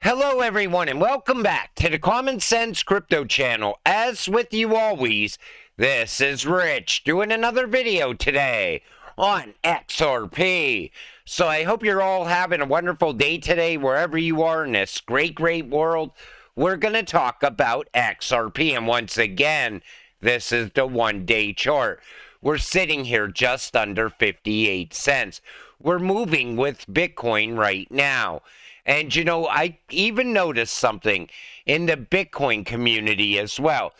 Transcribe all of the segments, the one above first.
Hello everyone and welcome back to the Common Sense Crypto channel. As with you always, this is Rich doing another video today on XRP. So I hope you're all having a wonderful day today wherever you are in this great world. We're going to talk about XRP, and once again, this is the one-day chart. We're sitting here just under 58 cents. We're moving with Bitcoin right now. And, you know, I even noticed something in the Bitcoin community as well.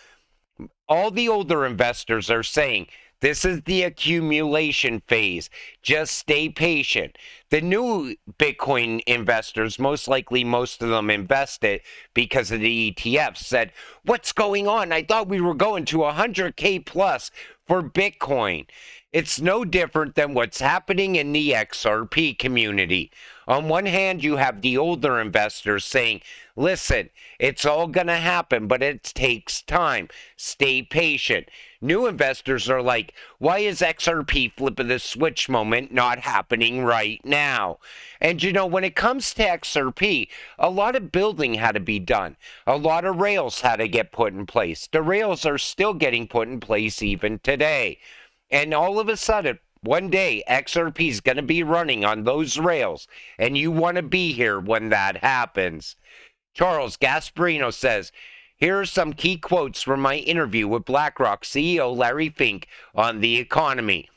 All the older investors are saying this is the accumulation phase. Just stay patient. The new Bitcoin investors, most likely most of them invested because of the ETFs, said, what's going on? I thought we were going to 100K plus for Bitcoin. It's no different than what's happening in the XRP community. On one hand, you have the older investors saying, listen, it's all going to happen, but it takes time. Stay patient. New investors are like, why is XRP flip of the switch moment not happening right now? And you know, when it comes to XRP, a lot of building had to be done. A lot of rails had to get put in place. The rails are still getting put in place even today. And all of a sudden, one day, XRP is going to be running on those rails, and you want to be here when that happens. Charles Gasparino says, here are some key quotes from my interview with BlackRock CEO Larry Fink on the economy.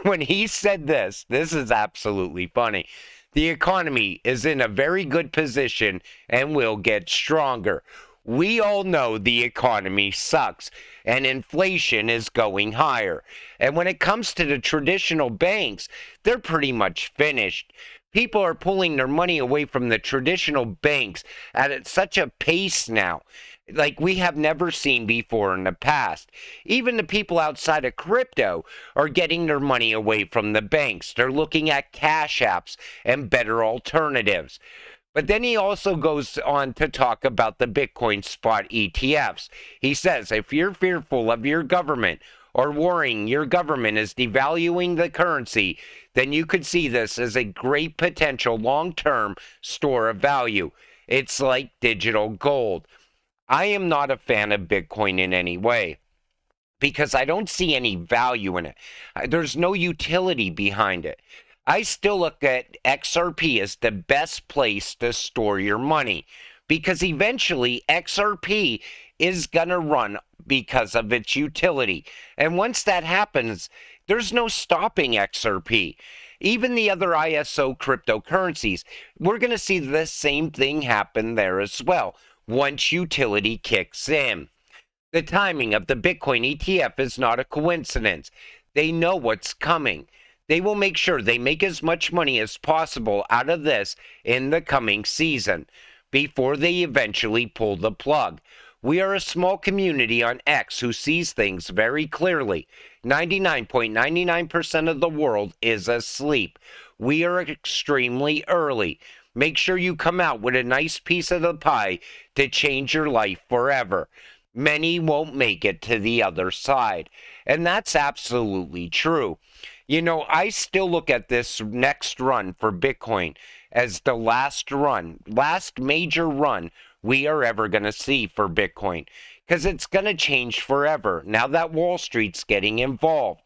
When he said this is absolutely funny. The economy is in a very good position and will get stronger. We all know the economy sucks and inflation is going higher. And when it comes to the traditional banks, they're pretty much finished. People are pulling their money away from the traditional banks at such a pace now, like we have never seen before in the past. Even the people outside of crypto are getting their money away from the banks. They're looking at cash apps and better alternatives. But then he also goes on to talk about the Bitcoin spot ETFs. He says, if you're fearful of your government or worrying your government is devaluing the currency, then you could see this as a great potential long-term store of value. It's like digital gold. I am not a fan of Bitcoin in any way, because I don't see any value in it. There's no utility behind it. I still look at XRP as the best place to store your money, because eventually XRP is going to run because of its utility. And once that happens, there's no stopping XRP. Even the other ISO cryptocurrencies, we're going to see the same thing happen there as well once utility kicks in. The timing of the Bitcoin ETF is not a coincidence. They know what's coming. They will make sure they make as much money as possible out of this in the coming season before they eventually pull the plug. We are a small community on X who sees things very clearly. 99.99% of the world is asleep. We are extremely early. Make sure you come out with a nice piece of the pie to change your life forever. Many won't make it to the other side. And that's absolutely true. You know, I still look at this next run for Bitcoin as the last major run we are ever going to see for Bitcoin, because it's going to change forever now that Wall Street's getting involved.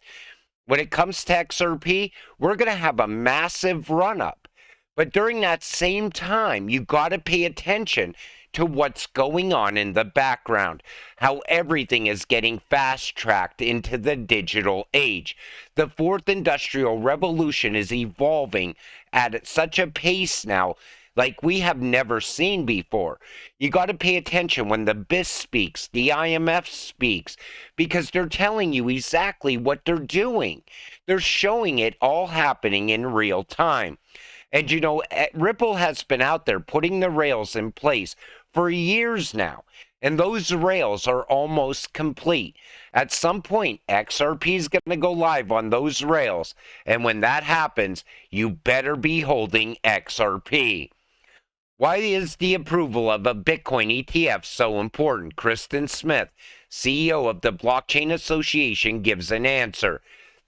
When it comes to XRP, we're going to have a massive run up. But during that same time, you got to pay attention to what's going on in the background, how everything is getting fast-tracked into the digital age. The fourth industrial revolution is evolving at such a pace now like we have never seen before. You got to pay attention when the BIS speaks, the IMF speaks, because they're telling you exactly what they're doing. They're showing it all happening in real time. And you know, Ripple has been out there putting the rails in place for years now, and those rails are almost complete. At some point, XRP is going to go live on those rails, and when that happens, you better be holding XRP. Why is the approval of a Bitcoin ETF so important? Kristen Smith, CEO of the Blockchain Association, gives an answer.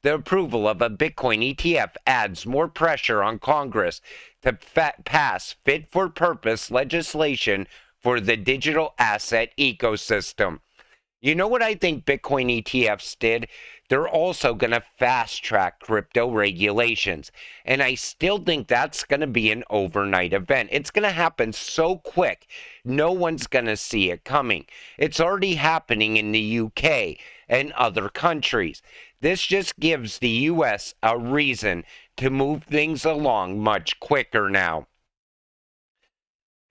The approval of a Bitcoin ETF adds more pressure on Congress to pass fit-for-purpose legislation for the digital asset ecosystem. You know what I think Bitcoin ETFs did? They're also going to fast track crypto regulations. And I still think that's going to be an overnight event. It's going to happen so quick, no one's going to see it coming. It's already happening in the UK and other countries. This just gives the US a reason to move things along much quicker now.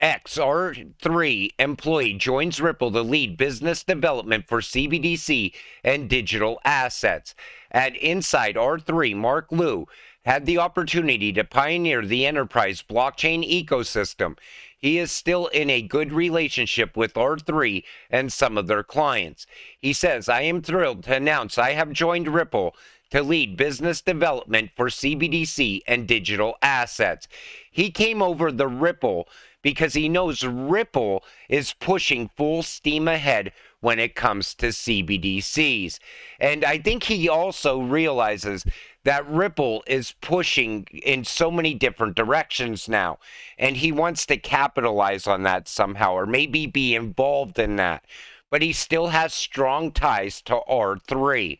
Xrp employee joins Ripple to lead business development for CBDC and digital assets. At Inside R3, Mark Liu had the opportunity to pioneer the enterprise blockchain ecosystem. He is still in a good relationship with R3 and some of their clients. He says, "I am thrilled to announce I have joined Ripple to lead business development for CBDC and digital assets." He came over the Ripple because he knows Ripple is pushing full steam ahead when it comes to CBDCs. And I think he also realizes that Ripple is pushing in so many different directions now, and he wants to capitalize on that somehow, or maybe be involved in that. But he still has strong ties to R3.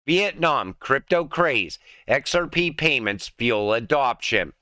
Vietnam, crypto craze, XRP payments fuel adoption.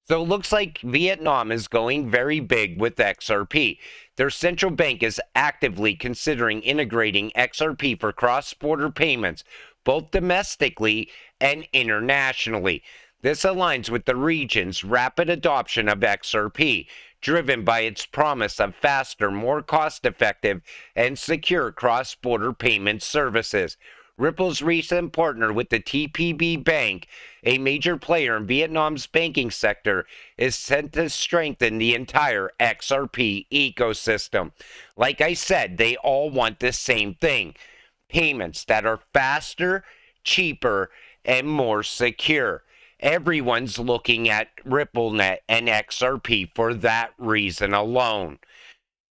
So it looks like Vietnam is going very big with XRP. Their central bank is actively considering integrating XRP for cross-border payments, both domestically and internationally. This aligns with the region's rapid adoption of XRP, driven by its promise of faster, more cost-effective, and secure cross-border payment services. Ripple's recent partner with the TPB Bank, a major player in Vietnam's banking sector, is set to strengthen the entire XRP ecosystem. Like I said, they all want the same thing: payments that are faster, cheaper, and more secure. Everyone's looking at RippleNet and XRP for that reason alone.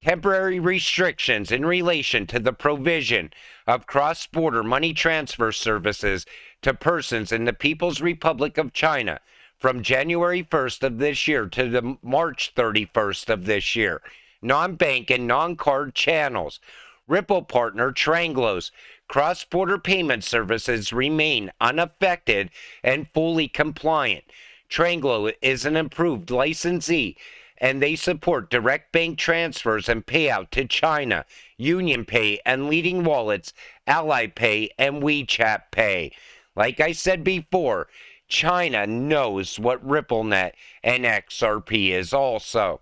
Temporary restrictions in relation to the provision of cross-border money transfer services to persons in the People's Republic of China from January 1st of this year to the March 31st of this year. Non-bank and non-card channels. Ripple partner Tranglo's cross-border payment services remain unaffected and fully compliant. Tranglo is an approved licensee, and they support direct bank transfers and payout to China, UnionPay, and leading wallets, Ally Pay and WeChat Pay. Like I said before, China knows what RippleNet and XRP is also.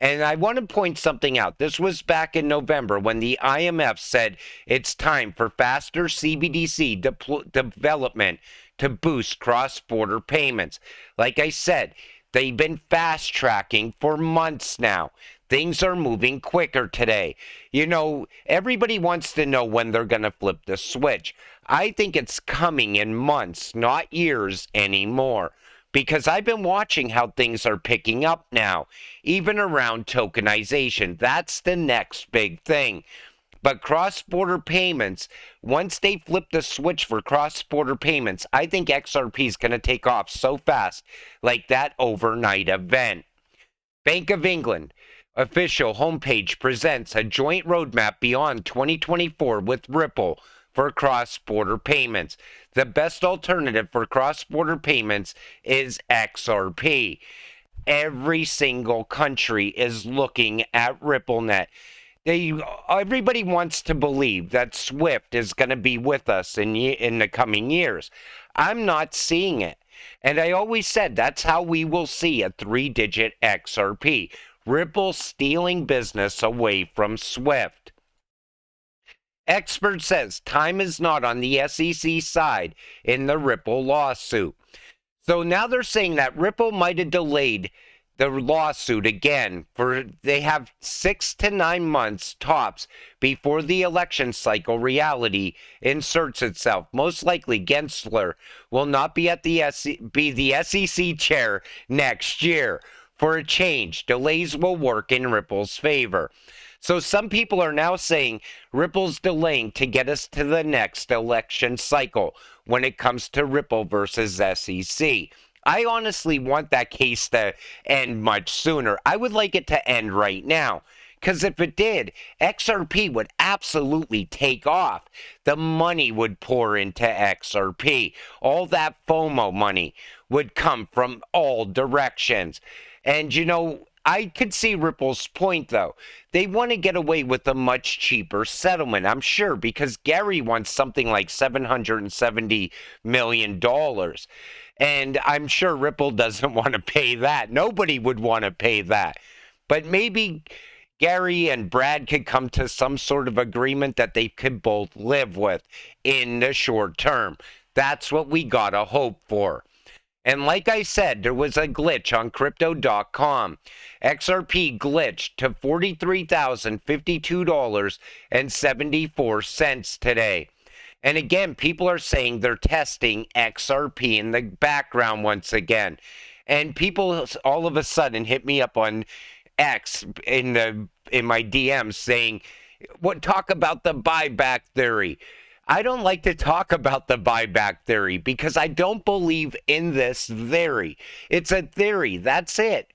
And I want to point something out. This was back in November when the IMF said it's time for faster CBDC development to boost cross-border payments. Like I said, they've been fast tracking for months now. Things are moving quicker today. You know, everybody wants to know when they're going to flip the switch. I think it's coming in months, not years anymore. Because I've been watching how things are picking up now, even around tokenization. That's the next big thing. But cross-border payments, once they flip the switch for cross-border payments, I think XRP is going to take off so fast, like that overnight event. Bank of England official homepage presents a joint roadmap beyond 2024 with Ripple for cross-border payments. The best alternative for cross-border payments is XRP. Every single country is looking at RippleNet. Everybody wants to believe that Swift is going to be with us in the coming years. I'm not seeing it. And I always said that's how we will see a 3-digit XRP. Ripple stealing business away from Swift. Expert says time is not on the SEC side in the Ripple lawsuit. So now they're saying that Ripple might have delayed the lawsuit again for they have 6 to 9 months tops before the election cycle reality inserts itself. Most likely Gensler will not be at the SEC chair next year. For a change, delays will work in Ripple's favor. So some people are now saying Ripple's delaying to get us to the next election cycle when it comes to Ripple versus SEC. I honestly want that case to end much sooner. I would like it to end right now. Because if it did, XRP would absolutely take off. The money would pour into XRP. All that FOMO money would come from all directions. And I could see Ripple's point, though. They want to get away with a much cheaper settlement, I'm sure, because Gary wants something like $770 million. And I'm sure Ripple doesn't want to pay that. Nobody would want to pay that. But maybe Gary and Brad could come to some sort of agreement that they could both live with in the short term. That's what we gotta hope for. And like I said, there was a glitch on crypto.com. XRP glitched to $43,052.74 today. And again, people are saying they're testing XRP in the background once again. And people all of a sudden hit me up on X in my DMs saying, "What, talk about the buyback theory." I don't like to talk about the buyback theory because I don't believe in this theory. It's a theory. That's it.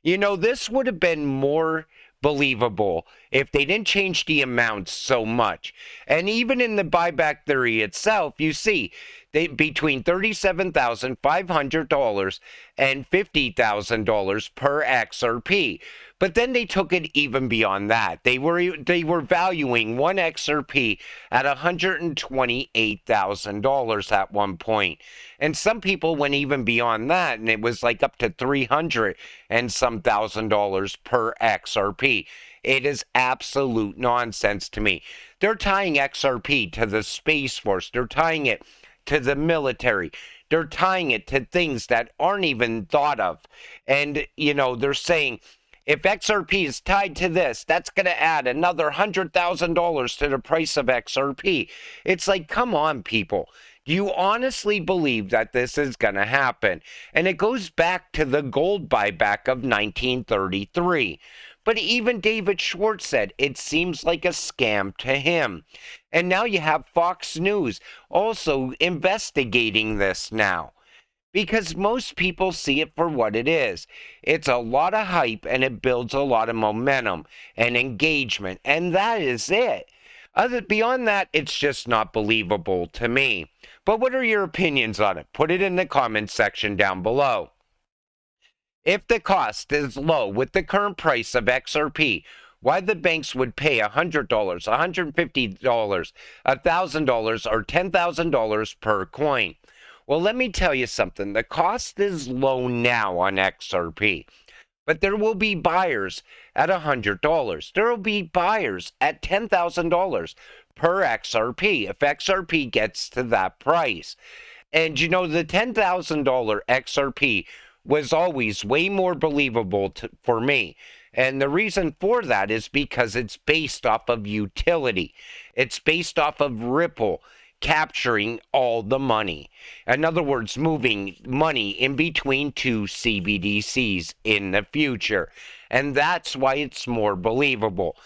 This would have been more believable if they didn't change the amounts so much. And even in the buyback theory itself, you see, between $37,500 and $50,000 per XRP. But then they took it even beyond that. They were valuing one XRP at $128,000 at one point. And some people went even beyond that, and it was like up to $300 and some $1,000 per XRP. It is absolute nonsense to me. They're tying XRP to the Space Force. They're tying it to the military. They're tying it to things that aren't even thought of. And, they're saying, if XRP is tied to this, that's going to add another $100,000 to the price of XRP. It's like, come on, people. Do you honestly believe that this is going to happen? And it goes back to the gold buyback of 1933. But even David Schwartz said it seems like a scam to him. And now you have Fox News also investigating this now. Because most people see it for what it is. It's a lot of hype and it builds a lot of momentum and engagement. And that is it. Beyond that, it's just not believable to me. But what are your opinions on it? Put it in the comments section down below. If the cost is low with the current price of XRP, why the banks would pay $100, $150, $1,000, or $10,000 per coin? Well, let me tell you something. The cost is low now on XRP, but there will be buyers at $100. There will be buyers at $10,000 per XRP if XRP gets to that price. And the $10,000 XRP was always way more believable for me. And the reason for that is because it's based off of utility. It's based off of Ripple capturing all the money. In other words, moving money in between two CBDCs in the future. And that's why it's more believable.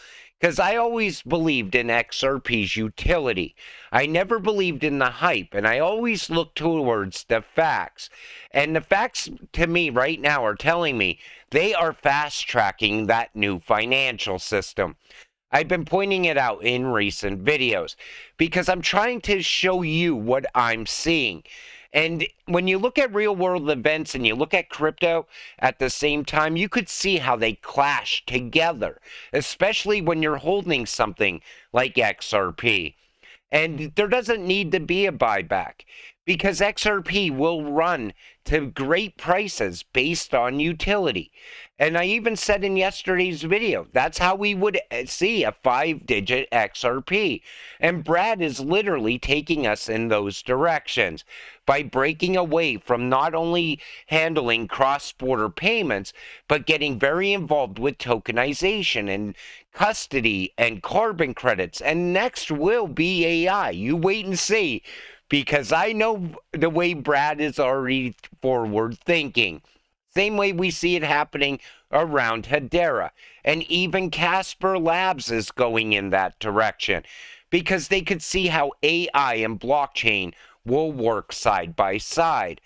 Because I always believed in XRP's utility. I never believed in the hype, and I always looked towards the facts. And the facts to me right now are telling me they are fast-tracking that new financial system. I've been pointing it out in recent videos because I'm trying to show you what I'm seeing. And when you look at real world events and you look at crypto at the same time, you could see how they clash together, especially when you're holding something like XRP. And there doesn't need to be a buyback because XRP will run to great prices based on utility. And I even said in yesterday's video, that's how we would see a 5-digit XRP. And Brad is literally taking us in those directions by breaking away from not only handling cross-border payments, but getting very involved with tokenization and custody and carbon credits. And next will be AI. You wait and see, because I know the way Brad is already forward thinking. Same way we see it happening around Hedera. And even Casper Labs is going in that direction because they could see how AI and blockchain will work side by side.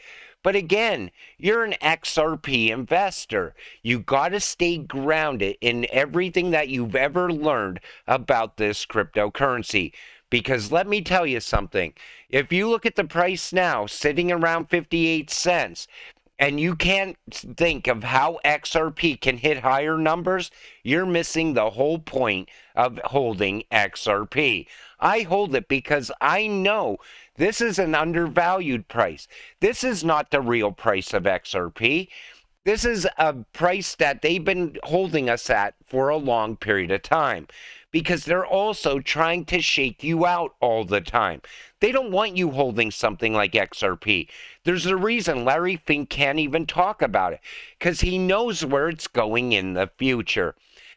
But again, you're an XRP investor. You got to stay grounded in everything that you've ever learned about this cryptocurrency. Because let me tell you something. If you look at the price now, sitting around 58 cents, and you can't think of how XRP can hit higher numbers, you're missing the whole point of holding XRP. I hold it because I know this is an undervalued price. This is not the real price of XRP. This is a price that they've been holding us at for a long period of time because they're also trying to shake you out all the time. They don't want you holding something like XRP. There's a reason Larry Fink can't even talk about it because he knows where it's going in the future.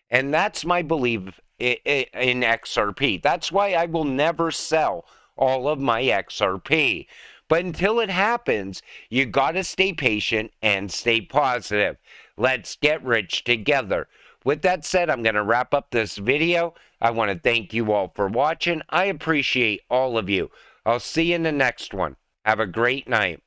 And that's my belief in XRP. That's why I will never sell all of my XRP. But until it happens, you got to stay patient and stay positive. Let's get rich together. With that said, I'm going to wrap up this video. I want to thank you all for watching. I appreciate all of you. I'll see you in the next one. Have a great night.